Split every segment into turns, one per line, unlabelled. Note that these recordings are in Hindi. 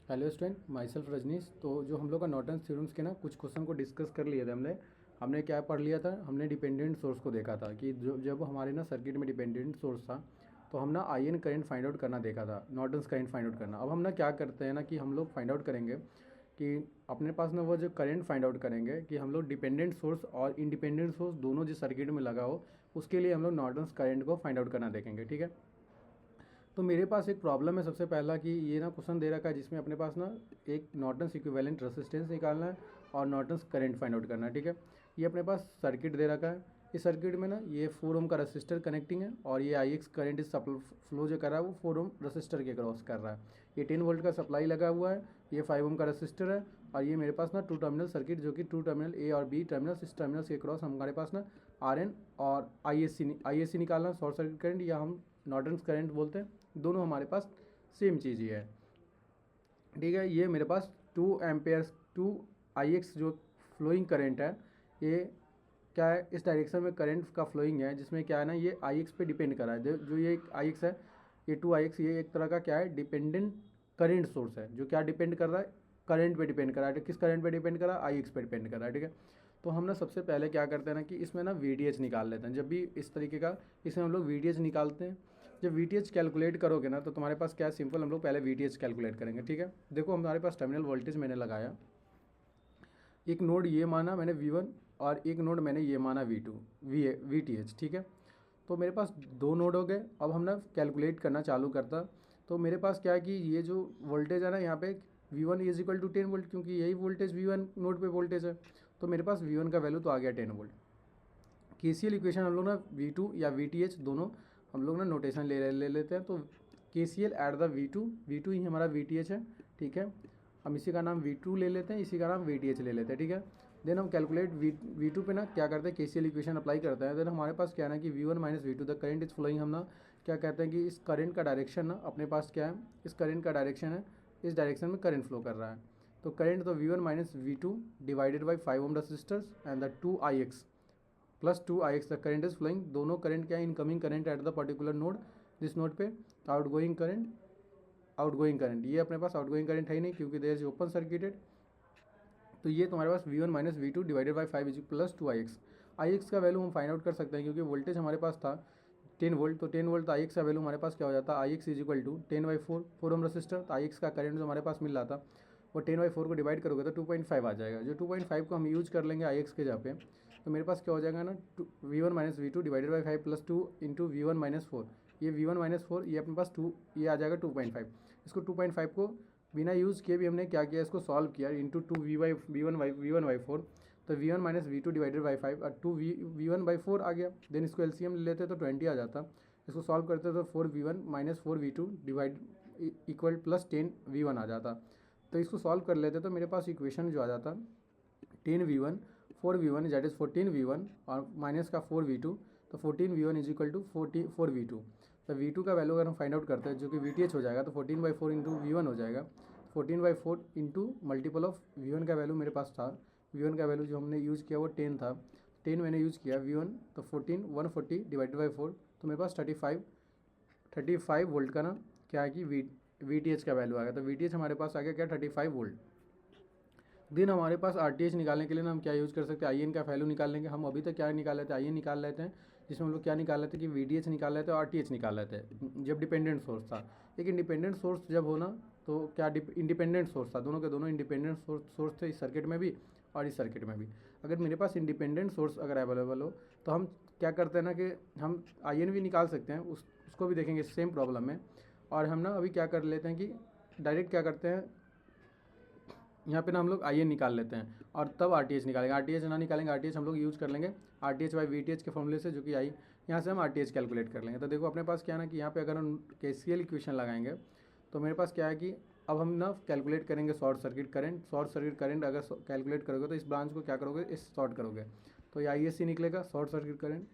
Hello student, myself Rajneesh. तो जो हम लोग का नॉर्टन थ्योरम्स के ना कुछ क्वेश्चन को डिस्कस कर लिए थे हमने। हमने क्या पढ़ लिया था, हमने डिपेंडेंट सोर्स को देखा था कि जो जब हमारे ना सर्किट में डिपेंडेंट सोर्स था तो हम ना I N current find out करना देखा था, नॉर्टन्स करंट फाइंड आउट करना। अब हम ना क्या करते हैं ना कि हम लोग फाइंड आउट करेंगे कि अपने पास ना वो जो करंट फाइंड आउट करेंगे कि हम लोग डिपेंडेंट सोर्स और इंडिपेंडेंट सोर्स दोनों जो सर्किट में लगा हो उसके लिए हम लोग नॉर्टन्स करंट को फाइंड आउट करना देखेंगे। ठीक है, तो मेरे पास एक प्रॉब्लम है सबसे पहला कि ये ना क्वेश्चन दे रखा है जिसमें अपने पास ना एक नॉर्टन्स इक्विवेलेंट रेजिस्टेंस निकालना है और नॉर्टन्स करंट फाइंड आउट करना है। ठीक है, ये अपने पास सर्किट दे रखा है। इस सर्किट में ना ये 4 ओम का रेसिस्टर कनेक्टिंग है और ये आई एक्स करेंट इस फ्लो जो कर रहा है वो 4 ओम रेसिस्टर के क्रॉस कर रहा है। ये 10 वोल्ट का सप्लाई लगा हुआ है, ये 5 ओम का रेसिस्टर है और ये मेरे पास ना 2 टर्मिनल सर्किट जो कि 2 टर्मिनल ए और बी टर्मिनल्स, इस टर्मिनल्स के क्रॉस हमारे पास ना आर एन और आई एस सी निकालना, शॉर्ट सर्किट करंट या हम नॉर्टन्स करंट बोलते हैं। दोनों हमारे पास सेम चीज़ ही है। ठीक है, ये मेरे पास 2 एम्पेयर्स 2 आई एक्स जो फ्लोइंग करंट है, ये क्या है, इस डायरेक्शन में करंट का फ्लोइंग है जिसमें क्या है ना ये आई एक्स पे डिपेंड कर रहा है। जो ये आई एक्स है, ये 2 आई एक्स, ये एक तरह का क्या है, डिपेंडेंट करंट सोर्स है जो क्या डिपेंड कर रहा है, करंट पे डिपेंड कर रहा है। किस करंट पे डिपेंड कर रहा है, आई एक्स पे डिपेंड कर रहा है। ठीक है, तो हम ना सबसे पहले क्या करते हैं ना कि इसमें ना वी टी एच निकाल लेते हैं। जब भी इस तरीके का इसमें हम लोग वी टी एच निकालते हैं, जब वी टी एच कैलकुलेट करोगे ना तो तुम्हारे पास क्या सिंपल, हम लोग पहले वी टी एच कैलकुलेट करेंगे। ठीक है, देखो हमारे पास टर्मिनल वोल्टेज मैंने लगाया, एक नोड ये माना मैंने V1 और एक नोड मैंने ये माना V2 वी टी एच। ठीक है, तो मेरे पास 2 नोड हो गए। अब हम ना कैलकुलेट करना चालू करता, तो मेरे पास क्या है कि ये जो वोल्टेज है ना यहाँ पे V1 is equal to 10 volt, क्योंकि यही वोल्टेज V1 नोड पे वोल्टेज है। तो मेरे पास V1 का वैल्यू तो आ गया 10 वोल्ट। KCL इक्वेशन हम लोग ना V2 या VTH दोनों हम लोग ना नोटेशन ले लेते हैं। तो KCL एट द V2 ही हमारा VTH है। ठीक है, हम इसी का नाम V2 ले लेते हैं, इसी का नाम VTH ले लेते हैं। ठीक है, देन हम कैलकुलेट V2 पे ना क्या करते हैं, KCL इक्वेशन अप्लाई करते हैं। देन हमारे पास क्या है ना कि V1 minus V2 the current is flowing. हम ना क्या कहते हैं कि इस करंट का डायरेक्शन ना अपने पास क्या है, इस करंट का डायरेक्शन है, इस डायरेक्शन में करंट फ्लो कर रहा है। तो करंट तो V1 minus V2 divided by 5 ohm resistors and the 2 IX plus 2 IX the current is flowing. दोनों करंट क्या है, incoming current at the particular node, जिस नोड पे आउटगोइंग करंट ये अपने पास आउटगोइंग करंट है ही नहीं क्योंकि देयर इज ओपन सर्किटेड। तो ये तुम्हारे पास V1 minus V2 divided by 5 is plus 2 IX। IX का वैल्यू हम फाइंड आउट कर सकते हैं क्योंकि वोल्टेज हमारे पास था 10 वोल्ट, तो 10 वोल्ट IX का वैल्यू हमारे पास क्या हो जाता है, IX is equal to 10/4 4 ohm resistor. तो IX का करंट जो हमारे पास मिल रहा था वो 10/4 को डिवाइड करोगे तो 2.5 आ जाएगा। जो 2.5 को हम यूज कर लेंगे IX के जगह पे, तो मेरे पास क्या हो जाएगा ना V1 minus V2 divided by 5 plus 2 into V1 minus 4। ये V1 माइनस 4 ये अपने पास 2, ये आ जाएगा 2.5। इसको 2.5 को बिना यूज़ किए भी हमने क्या किया, इसको सॉल्व किया इंटू 2 V1/4। तो V1 minus V2 divided by 5 और 2 V1/4 आ गया। देन इसको LCM ले लेते तो 20 आ जाता। इसको सॉल्व करते तो 4V1 minus 4V2 divide equal plus 10V1 आ जाता। तो इसको सॉल्व कर लेते तो मेरे पास इक्वेशन जो आ जाता 10V1 4V1 that is 14V1 और माइनस का 4V2, तो 14V1 is equal to 4V2। तो V2 का वैल्यू अगर हम फाइंड आउट करते हैं जो कि VTH हो जाएगा तो 14/4 इंटू V1 हो जाएगा। 14/4 इंटू मल्टीपल ऑफ V1 का वैल्यू मेरे पास था, V1 का वैल्यू जो हमने यूज़ किया वो 10 था, 10 मैंने यूज़ किया V1, तो 14 140 डिवाइडेड बाई 4, तो मेरे पास 35 वोल्ट का ना क्या है कि VTH का वैल्यू आ गया। तो VTH हमारे पास आ गया क्या, 35 वोल्ट। दिन हमारे पास RTH निकालने के लिए ना हम क्या यूज़ कर सकते हैं, आई एन का वैल्यू निकाल लेंगे। हम अभी तक क्या निकाल लेते हैं, आई एन निकाल लेते हैं, जिसमें हम लोग क्या निकाल लेते हैं कि VTH निकाल लेते हैं और RTH निकाल लेते हैं जब डिपेंडेंट सोर्स था। एक इंडिपेंडेंट सोर्स जब हो ना तो क्या इंडिपेंडेंट सोर्स था, दोनों के दोनों इंडिपेंडेंट सोर्स थे इस सर्किट में भी और इस सर्किट में भी। अगर मेरे पास इंडिपेंडेंट सोर्स अगर अवेलेबल हो तो हम क्या करते हैं ना कि हम आई एन भी निकाल सकते हैं, उसको भी देखेंगे सेम प्रॉब्लम में। और हम ना अभी क्या कर लेते हैं कि डायरेक्ट क्या करते हैं, यहाँ पे ना हम लोग आई एन निकाल लेते हैं और तब RTH निकालेंगे। RTH ना निकालेंगे, RTH हम लोग यूज़ कर लेंगे RTH बाई VTH के फॉर्मूले से जो कि आई, यहाँ से हम RTH कैलकुलेट कर लेंगे। तो देखो अपने पास क्या है ना कि यहाँ पे अगर हम KCL इक्वेशन लगाएंगे तो मेरे पास क्या है कि अब हम ना कैलकुलेट करेंगे शॉर्ट सर्किट करंट अगर कैलकुलेट करोगे तो इस ब्रांच को क्या करोगे, इस शॉर्ट करोगे तो ये ISC निकलेगा, शॉर्ट सर्किट करंट।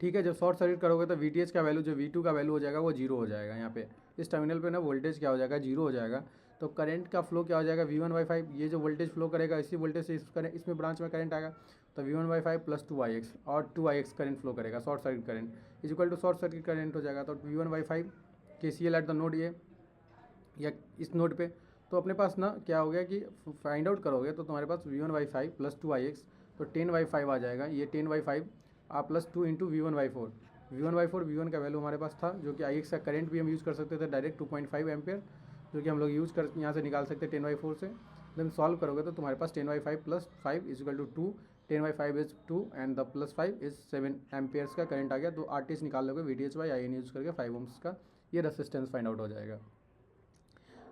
ठीक है, जब शॉर्ट सर्किट करोगे तो VTH का वैल्यू जो V2 का वैल्यू हो जाएगा वो जीरो हो जाएगा। यहाँ पे इस टर्मिनल पे ना वोल्टेज क्या हो जाएगा, जीरो हो जाएगा। तो करंट का फ्लो क्या हो जाएगा, V1/5, ये जो वोल्टेज फ्लो करेगा इसी वोल्टेज से इसमें ब्रांच में करंट आएगा। तो V1/5 प्लस 2 IX और 2 IX करंट फ्लो करेगा, short circuit current is equal to short circuit current हो जाएगा। तो V1/5 KCL at the node A या इस नोड पे, तो अपने पास ना क्या हो गया कि फाइंड आउट करोगे तो तुम्हारे पास V1/5 प्लस 2Ix, तो 10/5 आ जाएगा। ये 10/5 आप प्लस 2 इंटू V1/4, V1 का वैल्यू हमारे पास था जो कि Ix का करंट भी हम यूज़ कर सकते थे डायरेक्ट 2.5 एम्पियर, जो कि हम लोग यूज़ कर यहाँ से निकाल सकते हैं 10/4 से। देन सॉल्व करोगे तो तुम्हारे पास 10/5 plus 5 is equal to 2, 10/5 is 2 and the plus 5 is 7 amperes का करंट आ गया। तो RTH निकाल लोगे VTH/IN यूज़ करके 5 ओम्स का ये रेसिस्टेंस फाइंड आउट हो जाएगा।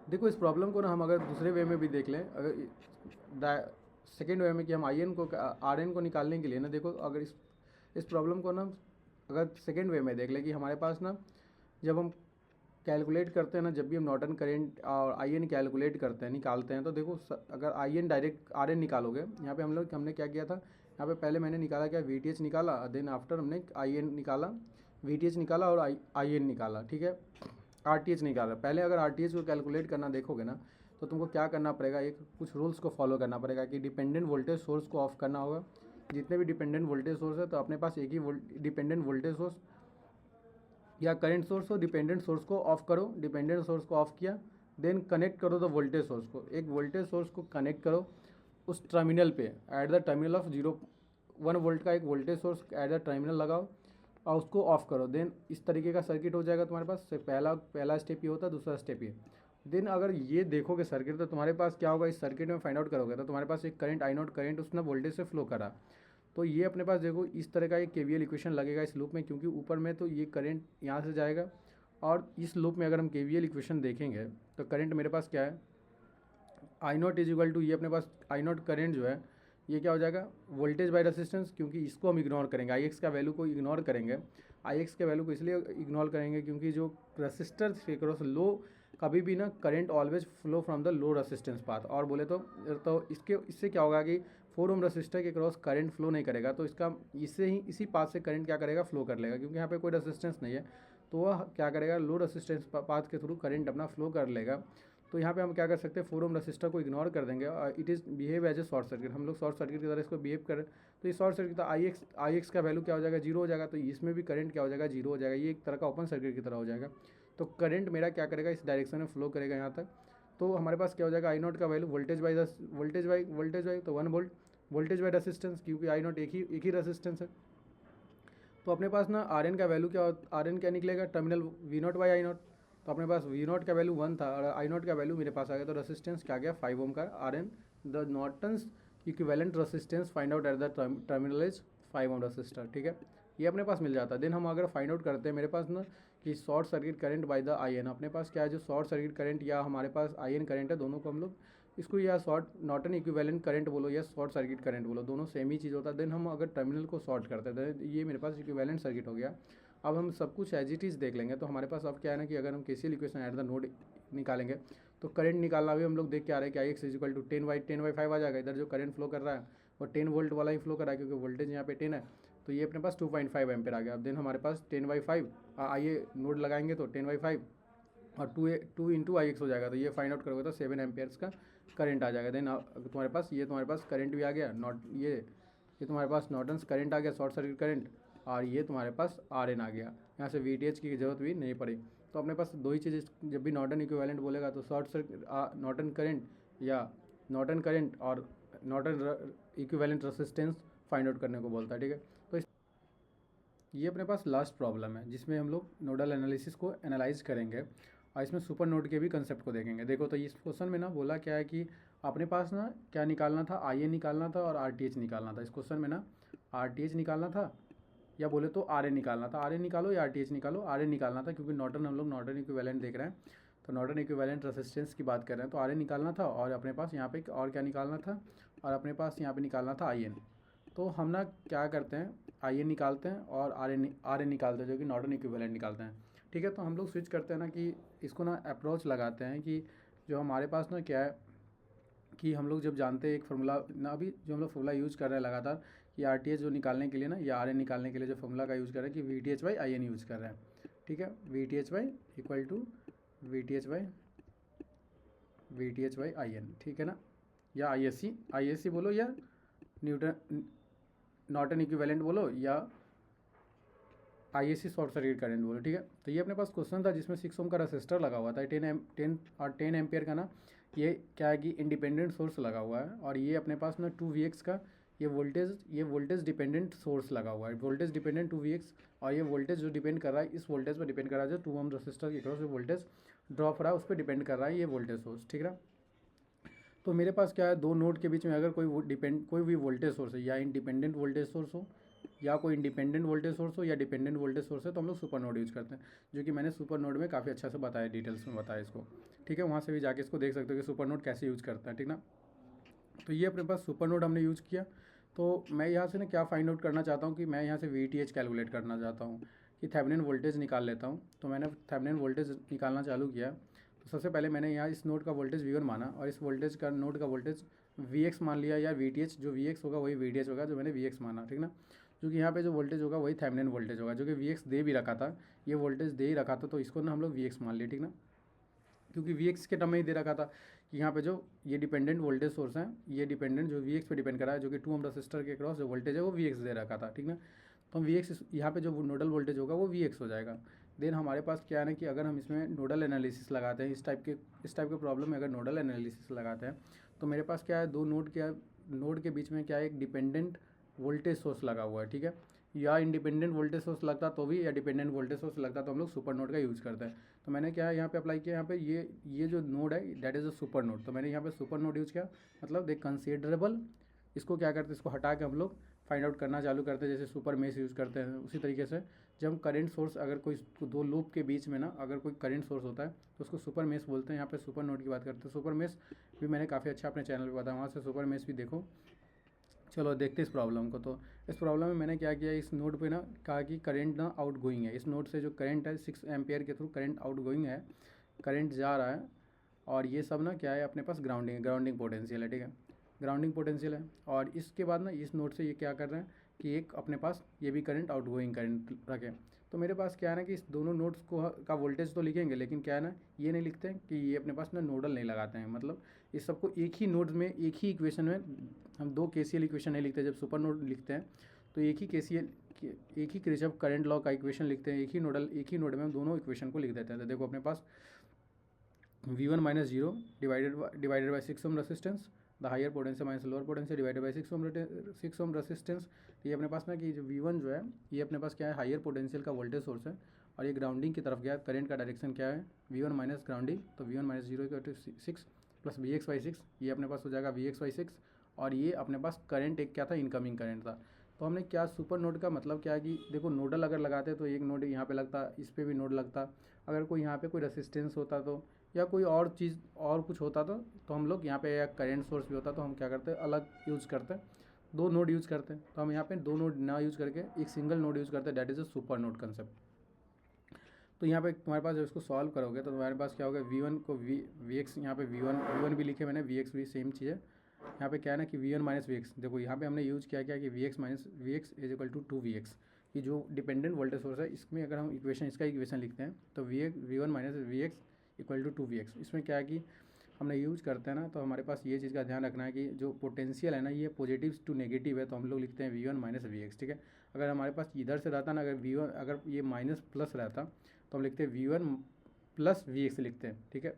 देखो इस प्रॉब्लम को ना हम अगर दूसरे वे में भी देख लें, अगर सेकेंड वे में कि हम IN को RN को निकालने के लिए ना, देखो अगर इस प्रॉब्लम को ना अगर सेकेंड वे में देख लें कि हमारे पास ना जब हम कैलकुलेट करते हैं ना, जब भी हम नॉर्टन करेंट और IN कैलकुलेट करते हैं निकालते हैं, तो देखो अगर IN डायरेक्ट RN निकालोगे, यहाँ पे हमने क्या किया था, यहाँ पे पहले मैंने निकाला क्या VTH निकाला, देन आफ्टर हमने IN निकाला, VTH निकाला और IN निकाला, ठीक है, RTH निकाला। पहले अगर RTH को कैलकुलेट करना देखोगे ना तो तुमको क्या करना पड़ेगा, एक कुछ रूल्स को फॉलो करना पड़ेगा कि डिपेंडेंट वोल्टेज सोर्स को ऑफ करना होगा। जितने भी डिपेंडेंट वोल्टेज सोर्स है तो अपने पास एक ही डिपेंडेंट वोल्टेज सोर्स या करंट सोर्स हो, डिपेंडेंट सोर्स को ऑफ करो, डिपेंडेंट सोर्स को ऑफ किया, देन कनेक्ट करो द वोल्टेज सोर्स को, एक वोल्टेज सोर्स को कनेक्ट करो उस टर्मिनल पे, eight the terminal of 1 volt का एक voltage source eight the terminal लगाओ और उसको ऑफ करो। देन इस तरीके का सर्किट हो जाएगा तुम्हारे पास। पहला स्टेप ये होता है, दूसरा स्टेप ये। देन अगर ये देखोगे सर्किट तो तुम्हारे पास क्या होगा, इस सर्किट में फाइंड आउट करोगे तो तुम्हारे पास एक करंट I0 करंट उसने वोल्टेज से फ्लो करा, तो ये अपने पास देखो इस तरह का एक KVL इक्वेशन लगेगा इस लूप में, क्योंकि ऊपर में तो ये करंट यहाँ से जाएगा और इस लूप में अगर हम KVL इक्वेशन देखेंगे तो करंट मेरे पास क्या है, I0 इज इक्वल टू, ये अपने पास I0 करंट जो है ये क्या हो जाएगा वोल्टेज बाय रेसिस्टेंस, क्योंकि इसको हम इग्नोर करेंगे, Ix का वैल्यू को इग्नोर करेंगे। Ix के वैल्यू को इसलिए इग्नोर करेंगे क्योंकि जो रसिस्टर के क्रॉस लो कभी भी ना current always flow from the low resistance path, और बोले तो इससे क्या होगा कि 4 ओम रसिस्टर के क्रॉस करंट फ्लो नहीं करेगा, तो इसका इसी पाथ से करंट क्या करेगा फ्लो कर लेगा, क्योंकि यहाँ पे कोई रेसिस्टेंस नहीं है, तो वह क्या करेगा लो रेसिस्टेंस पाथ के थ्रू करंट अपना फ्लो कर लेगा। तो यहाँ पे हम क्या कर सकते हैं, 4 ओम रसिस्टर को इग्नोर कर देंगे और it is behave as a short circuit, हम लोग शॉर्ट सर्किट की तरह इसको बिहेव करें, तो ये शॉर्ट सर्किट तो Ix का वैल्यू क्या हो जाएगा 0 हो जाएगा, तो इसमें भी करंट क्या हो जाएगा 0 हो जाएगा, ये एक तरह का ओपन सर्किट की तरह हो जाएगा। तो करंट मेरा क्या करेगा इस डायरेक्शन में फ्लो करेगा यहाँ तक, तो हमारे पास क्या हो जाएगा I0 का वैल्यू वोल्टेज बाई तो 1 वोल्ट वोल्टेज बाई रेसिस्टेंस, क्योंकि I0 एक ही रेसिस्टेंस है। तो अपने पास ना RN का वैल्यू RN क्या निकलेगा, टर्मिनल V0/I0, तो अपने पास V0 का वैल्यू 1 था और I0 का वैल्यू मेरे पास आ गया, तो रेसिस्टेंस क्या गया 5 ओम का RN, the Norton's equivalent resistance find out at the terminal is 5 ohm resistor, ठीक है, ये अपने पास मिल जाता है। देन हम अगर फाइंड आउट करते हैं मेरे पास ना कि short circuit current by the IN, अपने पास क्या है जो शॉर्ट सर्किट करंट या हमारे पास IN करंट है, दोनों को हम लोग इसको या शॉर्ट नॉर्टन इक्विवेलेंट करंट बोलो या शॉर्ट सर्किट करंट बोलो, दोनों सेम ही चीज़ होता है। देन हम अगर टर्मिनल को शॉर्ट करते हैं तो ये मेरे पास इक्विवेलेंट सर्किट हो गया। अब हम सब कुछ एज इट इज़ देख लेंगे, तो हमारे पास अब क्या है ना कि अगर हम KCL equation eight the node निकालेंगे तो करंट निकालना भी हम लोग देख के आ रहे हैं कि Ix इज इक्वल टू 10/5 आ जाएगा। इधर जो करंट फ्लो कर रहा है वो 10 वोल्ट वाला ही फ्लो कर रहा है, क्योंकि वोल्टेज यहाँ पे 10 है, तो ये अपने पास 2.5 एम्पेयर आ गया। अब देन हमारे पास 10/5 आइए नोड लगाएंगे तो 10/5 और 2 इंटू Ix हो जाएगा, तो ये फाइंड आउट करोगे तो 7 एम्पेयर्स का करंट आ जाएगा। देन तुम्हारे पास करंट भी आ गया, ये तुम्हारे पास नॉर्टन्स करंट आ गया शॉर्ट सर्किट करंट, और ये तुम्हारे पास RN आ गया, यहाँ से VTH की ज़रूरत भी नहीं पड़ी। तो अपने पास दो ही चीज़ें, जब भी नॉर्टन इक्विवेलेंट बोलेगा तो शॉर्ट सर्किट नॉर्टन करंट या नॉर्टन करंट और Norton equivalent resistance find out करने को बोलता है, ठीक है। तो ये अपने पास लास्ट प्रॉब्लम है जिसमें हम लोग नोडल एनालिसिस को एनालाइज करेंगे और इसमें सुपर नोड के भी कंसेप्ट को देखेंगे। देखो तो इस क्वेश्चन में ना बोला क्या है कि अपने पास ना क्या निकालना था, IN निकालना था और RTH निकालना था। इस क्वेश्चन में ना RTH निकालना था या बोले तो RN निकालना था, RN निकालो या RTH निकालो, RN निकालना था, क्योंकि नॉर्टन हम लोग नॉर्टन इक्विवेलेंट देख रहे हैं, तो नॉर्टन इक्विवेलेंट रेसिस्टेंस की बात कर रहे हैं, तो RN निकालना था और अपने पास यहाँ पे और क्या निकालना था, और अपने पास यहाँ पे निकालना था IN। तो हम ना क्या करते हैं IN निकालते हैं और RN निकालते हैं, जो कि नॉर्टन इक्विवेलेंट निकालते हैं, ठीक है। तो हम लोग स्विच करते हैं ना कि इसको ना अप्रोच लगाते हैं कि जो हमारे पास ना क्या है कि हम लोग जब जानते हैं एक फार्मूला ना, अभी जो हम लोग फार्मूला यूज़ कर रहे हैं लगातार कि RTH जो निकालने के लिए ना या RN निकालने के लिए जो फार्मूला का यूज़ कर रहे हैं कि VTH/IN यूज़ कर रहे हैं, ठीक है, VTH/IN, ठीक है ना, या ISC बोलो या नॉर्टन इक्विवेलेंट बोलो या आईएससी शॉर्ट सर्किट करंट बोलो, ठीक है। तो ये अपने पास क्वेश्चन था जिसमें 6 ओम का रजिस्टर लगा हुआ था, 10 एम्पियर का ना, ये क्या है कि इंडिपेंडेंट सोर्स लगा हुआ है, और ये अपने पास ना 2Vx का ये वोल्टेज डिपेंडेंट सोर्स लगा हुआ है, वोल्टेज डिपेंडेंट 2Vx, और ये वोल्टेज जो डिपेंड कर रहा है इस वोल्टेज पर डिपेंड कर रहा है, जो 2 ओम रजिस्टर के क्रॉस जो वोल्टेज ड्रॉप रहा है उस पर डिपेंड कर रहा है ये वोल्टेज सोर्स, ठीक है। तो मेरे पास क्या है, दो नोड के बीच में अगर कोई भी वोल्टेज सोर्स है, या इंडिपेंडेंट वोल्टेज सोर्स हो, या कोई इंडिपेंडेंट वोल्टेज सोर्स हो, या डिपेंडेंट वोल्टेज सोर्स है, तो हम लोग सुपर नोड यूज़ करते हैं, जो कि मैंने सुपर नोड में काफ़ी अच्छा से बताया, डिटेल्स में बताया इसको, ठीक है। वहाँ से भी जाके इसको देख सकते हो कि सुपर नोड कैसे यूज़ करता है, ठीक ना। तो ये अपने पास सुपर नोड हमने यूज़ किया। तो मैं यहाँ से ना क्या फाइंड आउट करना चाहता हूँ कि मैं यहाँ से VTH कैलकुलेट करना चाहता हूँ कि थेवेनिन वोल्टेज निकाल लेता हूँ। तो मैंने थेवेनिन वोल्टेज निकालना चालू किया। तो सबसे पहले मैंने यहाँ इस नोड का वोल्टेज V1 माना, और इस वोल्टेज का नोड का वोल्टेज Vx मान लिया, या VTH, जो Vx होगा वही VTH होगा जो मैंने Vx माना, ठीक ना। क्योंकि यहाँ पे जो वोल्टेज होगा वही थेवेनिन वोल्टेज होगा, जो कि Vx दे भी रखा था, ये वोल्टेज दे ही रखा था, तो इसको ना हम लोग Vx मान लिए, ठीक ना। क्योंकि Vx के टर्म में ही दे रखा था कि यहाँ पे जो ये डिपेंडेंट वोल्टेज सोर्स है, ये डिपेंडेंट जो Vx पे डिपेंड कर रहा है, जो कि 2 ओम रजिस्टर के क्रॉस जो वोल्टेज है वो Vx दे रखा था, ठीक ना। तो हम Vx यहाँ पे जो नोडल वोल्टेज होगा वो Vx हो जाएगा। देन हमारे पास क्या है ना कि अगर हम इसमें नोडल एनालिसिस लगाते हैं, इस टाइप के प्रॉब्लम में अगर नोडल एनालिसिस लगाते हैं, तो मेरे पास क्या है, दो नोड के बीच में क्या है, एक डिपेंडेंट वोल्टेज सोर्स लगा हुआ है, ठीक है। या इंडिपेंडेंट वोल्टेज सोर्स लगता तो भी, या डिपेंडेंट वोल्टेज सोर्स लगता तो हम लोग सुपर नोड का यूज़ करते हैं। तो मैंने क्या यहाँ पे अप्लाई किया, यहाँ पे ये जो नोड है that is a super node, तो मैंने यहाँ पे सुपर नोड यूज़ किया, मतलब देख कंसीडरेबल। इसको क्या करते हैं, इसको हटा के हम लोग फाइंड आउट करना चालू करते हैं, जैसे सुपर मेश यूज़ करते हैं उसी तरीके से। जब हम करंट सोर्स, अगर कोई दो लूप के बीच में ना अगर कोई करंट सोर्स होता है तो उसको सुपर मेश बोलते हैं। यहाँ पे सुपर नोड की बात करते हैं। सुपर मेश भी मैंने काफ़ी अच्छा अपने चैनल पर बताया, वहाँ से सुपर मेश भी देखो। चलो देखते इस प्रॉब्लम को। तो इस प्रॉब्लम में मैंने क्या किया, इस नोड पे ना कहा कि करंट ना आउट गोइंग है, इस नोड से जो करंट है 6 एम्पियर के थ्रू करंट आउट गोइंग है, करंट जा रहा है, और ये सब ना क्या है अपने पास ग्राउंडिंग पोटेंशियल है, ठीक है, ग्राउंडिंग पोटेंशियल है। और इसके बाद ना इस नोड से ये क्या कर रहे हैं कि एक अपने पास ये भी करंट आउट गोइंग करंट रखें। तो मेरे पास क्या है ना कि इस दोनों नोड्स को का वोल्टेज तो लिखेंगे, लेकिन क्या है ना ये नहीं लिखते हैं कि ये अपने पास ना नोडल नहीं लगाते हैं, मतलब इस सबको एक ही नोड में, एक ही इक्वेशन में, हम दो KCL इक्वेशन नहीं लिखते। जब सुपर नोड लिखते हैं तो एक ही किरचॉफ करंट लॉ का इक्वेशन लिखते हैं, एक ही नोड में हम दोनों इक्वेशन को लिख देते हैं। तो देखो अपने पास V1 minus 0 divided by 6 ohm resistance, the higher potential minus lower potential divided by 6 ohm resistance. तो ये अपने पास ना कि जो V1 जो है ये अपने पास क्या है, हायर पोटेंशियल का वोल्टेज सोर्स है, और ये ग्राउंडिंग की तरफ गया, करंट का डायरेक्शन क्या है, V1 माइनस ग्राउंडिंग, तो V1 माइनस 0 प्लस Vx/6, ये अपने पास हो जाएगा Vx/6। और ये अपने पास करंट एक क्या था, इनकमिंग करंट था। तो हमने क्या, सुपर नोड का मतलब क्या है कि देखो नोडल अगर लगाते तो एक नोड यहाँ पे लगता, इस पर भी नोड लगता, अगर कोई यहाँ पे कोई रेसिस्टेंस होता तो, या कोई और चीज़ और कुछ होता तो हम लोग यहाँ पे, या करंट सोर्स भी होता तो हम क्या करते हैं, अलग यूज़ करते हैं, दो नोड यूज़ करते हैं। तो हम यहाँ पे दो नोड ना यूज़ करके एक सिंगल नोड यूज़ करते हैं, that is a super node concept. तो यहाँ पे तुम्हारे पास जब इसको सॉल्व करोगे तो तुम्हारे पास क्या होगा, V1 को Vx, यहाँ पे V1 भी लिखे मैंने, Vx भी सेम चीज़ है। यहाँ पे क्या है ना कि V1 माइनस Vx, देखो यहाँ पे हमने यूज़ किया क्या कि Vx minus Vx is equal to 2Vx, कि जो डिपेंडेंट वोल्टेज सोर्स है इसमें अगर हम इसका इक्वेशन लिखते हैं तो V1 minus Vx equal to 2Vx। इसमें क्या है कि हमने यूज़ करते हैं ना, तो हमारे पास ये चीज़ का ध्यान रखना है कि जो पोटेंशियल है ना ये पॉजिटिव टू नेगेटिव है, तो हम लोग लिखते हैं V1 माइनस Vx, ठीक है। अगर हमारे पास इधर से रहता ना, अगर ये माइनस प्लस रहता तो हम लिखते हैं V1 प्लस Vx लिखते हैं, ठीक है।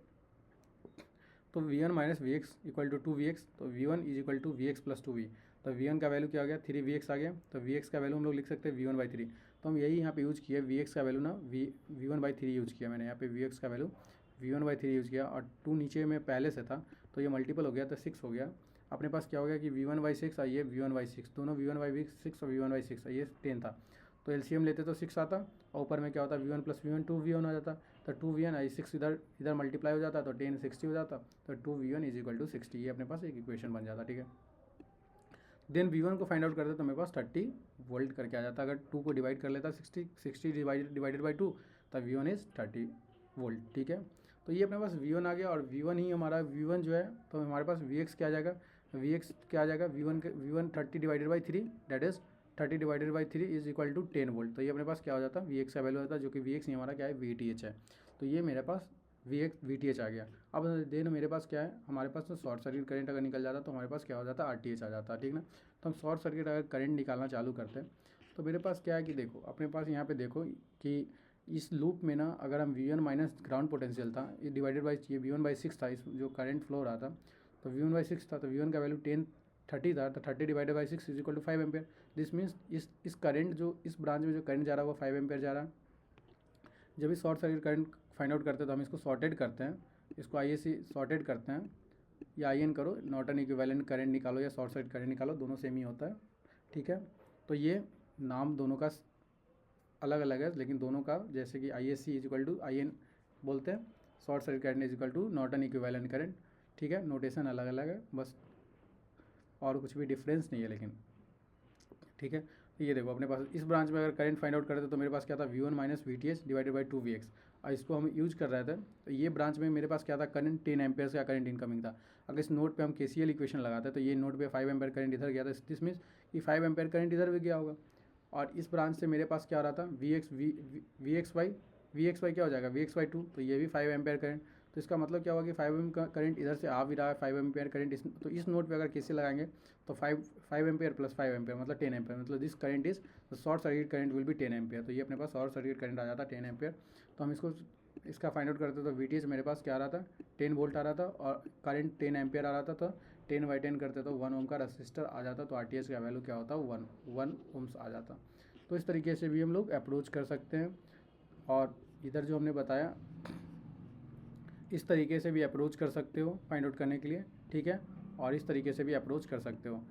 तो V1 minus Vx equal to 2Vx, तो V1 is equal to Vx plus 2V। तो V1 का वैल्यू क्या आ गया, 3Vx आ गया। तो Vx का वैल्यू हम लोग लिख सकते हैं V1/3। तो हम यही यहाँ पे यूज़ किया, Vx का वैल्यू ना V1/3 यूज़ किया मैंने यहाँ पे, Vx का वैल्यू V1/3 यूज़ किया, और 2 नीचे में पहले से था तो ये मल्टीपल हो गया तो 6 हो गया। अपने पास क्या हो गया कि V1/6 आइए V1/6, दोनों V1/6 और V1/6 ये 10 था, तो LCM लेते तो 6 आता, और ऊपर में क्या होता V1 प्लस V1 2V1 हो जाता, तो 2V1 आई 6 इधर मल्टीप्लाई हो जाता तो 10 60 हो जाता, तो 2V1 इज इक्वल टू 60, ये अपने पास एक इक्वेशन बन जाता, ठीक है। देन V1 को फाइंड आउट करते तो मेरे पास 30 वोल्ट करके आ जाता। अगर 2 को डिवाइड कर लेता 60 डिवाइडेड बाई 2, तब V1 इज़ 30 वोल्ट, ठीक है। तो ये अपने पास V1 आ गया, और V1 ही हमारा V1 जो है, तो हमारे पास Vx क्या आ जाएगा, Vx क्या आ जाएगा, V1 30 divided by 3, that is 30 divided by 3 is equal to 10 volt. तो ये अपने पास क्या हो जाता है, Vx का वैल्यू होता है, जो कि Vx ही हमारा क्या है, VTH है। तो ये मेरे पास VTH आ गया। अब देन मेरे पास क्या है, हमारे पास तो शॉर्ट सर्किट करंट अगर निकल जाता तो हमारे पास क्या हो जाता, RTH आ जाता, ठीक ना। तो हम शॉर्ट सर्किट अगर करंट निकालना चालू करते हैं तो मेरे पास क्या है कि देखो अपने पास यहाँ पे देखो कि इस लूप में ना अगर हम V1 माइनस ग्राउंड पोटेंशियल था ये डिवाइडेड बाई ये V1/6 था, इस जो करंट फ्लो रहा था तो V1/6 था, तो V1 का वैल्यू 1030 था, तो 30 divided by 6 is equal to 5 ampere. This means इस करंट जो इस ब्रांच में जो करंट जा रहा है वो 5 एम्पेयर जा रहा है। जब इस short circuit current find out करते हैं तो हम इसको सॉर्टेड करते हैं, इसको ISC सॉर्टेड करते हैं या IN करो, नॉर्टन इक्विवेलेंट करंट निकालो या शॉर्ट सर्किट करंट निकालो, दोनों सेम ही होता है, ठीक है। तो ये नाम दोनों का अलग अलग है, लेकिन दोनों का जैसे कि ISC is equal to IN बोलते हैं, short circuit current is equal to Norton equivalent current, ठीक है। नोटेशन अलग अलग है बस, और कुछ भी डिफरेंस नहीं है लेकिन, ठीक है। तो ये देखो अपने पास इस ब्रांच में अगर करंट फाइंड आउट करते तो मेरे पास क्या था V1 minus VTH divided by 2Vx, और इसको हम यूज कर रहे थे तो ये ब्रांच में मेरे पास क्या था करंट 10 एम्पेयर का करंट इनकमिंग था। अगर इस नोड पे हम KCL इक्वेशन लगाते तो ये नोड पे 5 एम्पेयर करंट इधर गया था, दिस मीन्स कि 5 एम्पेयर करंट इधर भी गया होगा। और इस ब्रांच से मेरे पास क्या आ रहा था Vx क्या हो जाएगा Vx/2, तो ये भी 5 एम्पेयर करंट, तो इसका मतलब क्या होगा कि 5 एम का करंट इधर से आ भी रहा है, 5 एम्पेयर करंट तो इस नोड पे अगर KCL लगाएंगे तो 5 एम्पेयर प्लस 5 एम्पेयर मतलब 10 एम्पेयर, मतलब this current is the short circuit current will be 10 ampere. तो ये अपने पास शॉर्ट सर्किट करंट आ जाता 10 एम्पेयर। तो हम इसको इसका फाइंड आउट करते तो VTH मेरे पास क्या आ रहा था 10 वोल्ट आ रहा था और करंट 10 एम्पेयर आ रहा था, तो 10/10 करते तो 1 ओम का रजिस्टर आ जाता, तो RTH का वैल्यू क्या होता 1 ओम्स आ जाता। तो इस तरीके से भी हम लोग अप्रोच कर सकते हैं, और इधर जो हमने बताया इस तरीके से भी अप्रोच कर सकते हो फाइंड आउट करने के लिए, ठीक है। और इस तरीके से भी अप्रोच कर सकते हो,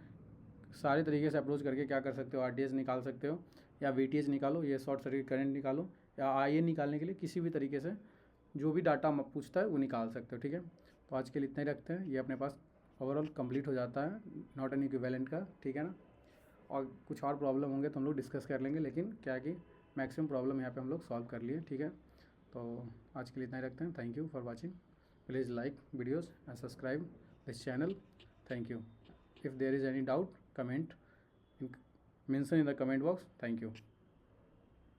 सारे तरीके से अप्रोच करके क्या कर सकते हो RTH निकाल सकते हो या VTH निकालो, ये शॉर्ट सर्किट करंट निकालो, या IN निकालने के लिए किसी भी तरीके से जो भी डाटा पूछता है वो निकाल सकते हो, ठीक है। तो आज के लिए इतना ही रखते हैं, ये अपने पास ओवरऑल कंप्लीट हो जाता है नॉर्टन इक्विवेलेंट का, ठीक है ना। और कुछ और प्रॉब्लम होंगे तो हम लोग डिस्कस कर लेंगे, लेकिन क्या कि मैक्सिमम प्रॉब्लम यहाँ पे हम लोग सॉल्व कर लिए, ठीक है। तो आज के लिए इतना ही रखते हैं। Thank you for watching, please like videos and subscribe this channel, thank you. If there is any doubt comment, mention in the comment box. Thank you.